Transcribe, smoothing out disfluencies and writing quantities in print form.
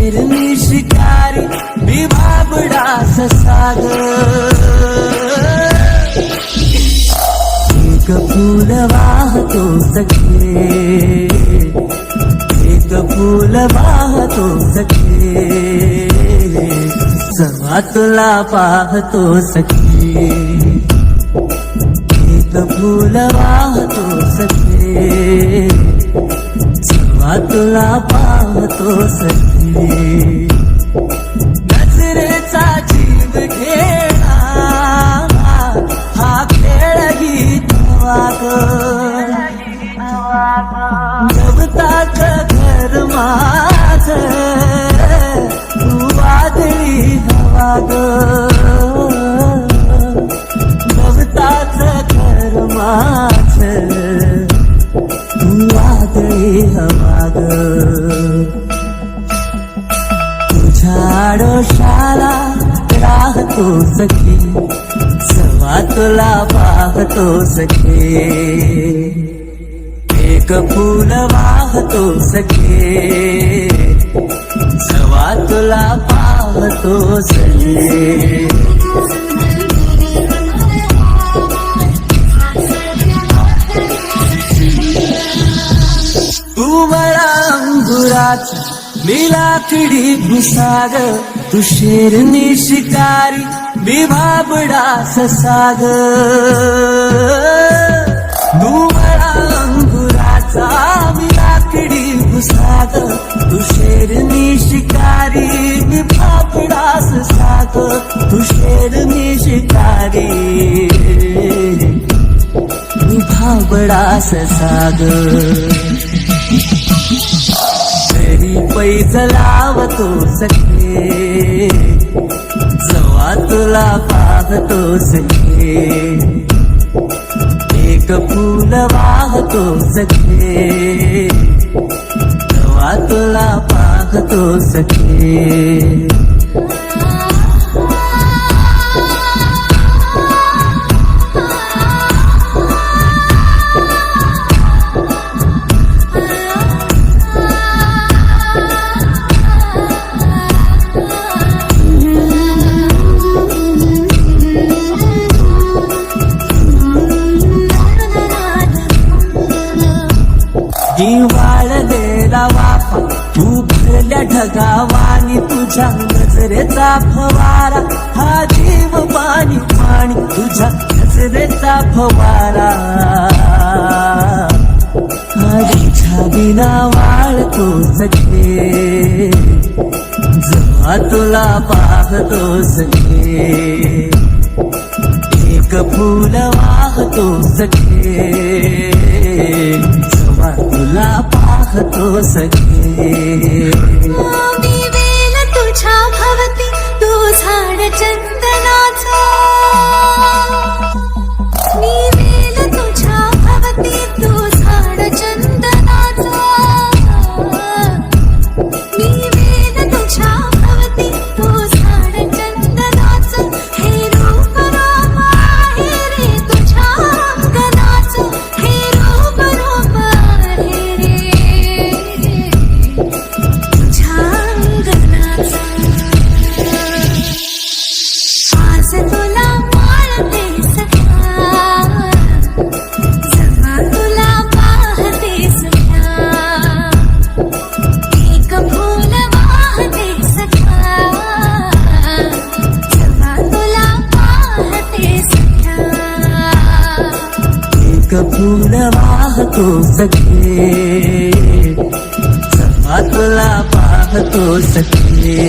शेरनी शिकारी मी बाबडा ससा ग एक फूल वाहतो सखे एक फूल वाहतो सखे सवा तुला पाहतो सखे एक फूल वाहतो सखे सवा तुला पाहतो सखे नजरेचा जीव घेणा हा खेळ गीतवा ग गवताच घर माझ तू वादळी हवा ग गवताच घर माझ तू वादळी हवा ग तुझ्या आडोशाला राहतो सखी सवा तुला पाहतो सखे एक फूल वाहतो सखे सवा तुला पाहतो सखे तू मला अंगुराचा मी लाकडी भुसाग तू शेरनी शिकारी मी बाबडा ससा ग तू मला अंगुराचा मी लाकडी भुसाग तू शेरनी शिकारी मी बाबडा ससा ग तू शेरनी शिकारी मी बाबडा ससा ग पैज लावतो सखे जवा तुला पाहतो सखे एक फूल वाहतो सखे जवा तुला पाहतो सखे वाळलेला वाफा तू भरल्या ढगावानी तुझ्या नजरेचा फवारा हा जीव पाणी पाणी तुझ्या नजरेचा फवारा तुझ्या बिना वाळतो सखे जेव्हा तुला पाहतो सखे एक फूल वाहतो सखे तुला पाहतो सखे मी वेल तुझ्या भवती तू झाड चंदनाचा मी वेल तुझ्या भवती तू झाड चंदनाचा मी वेल तुझ्या भवती तू झाड चंदनाचा हे रूप राम आहे रे तुझ्या अंगणाचं हे रूप रूप फूल वाहतो सखे सवा तुला पाहतो सखे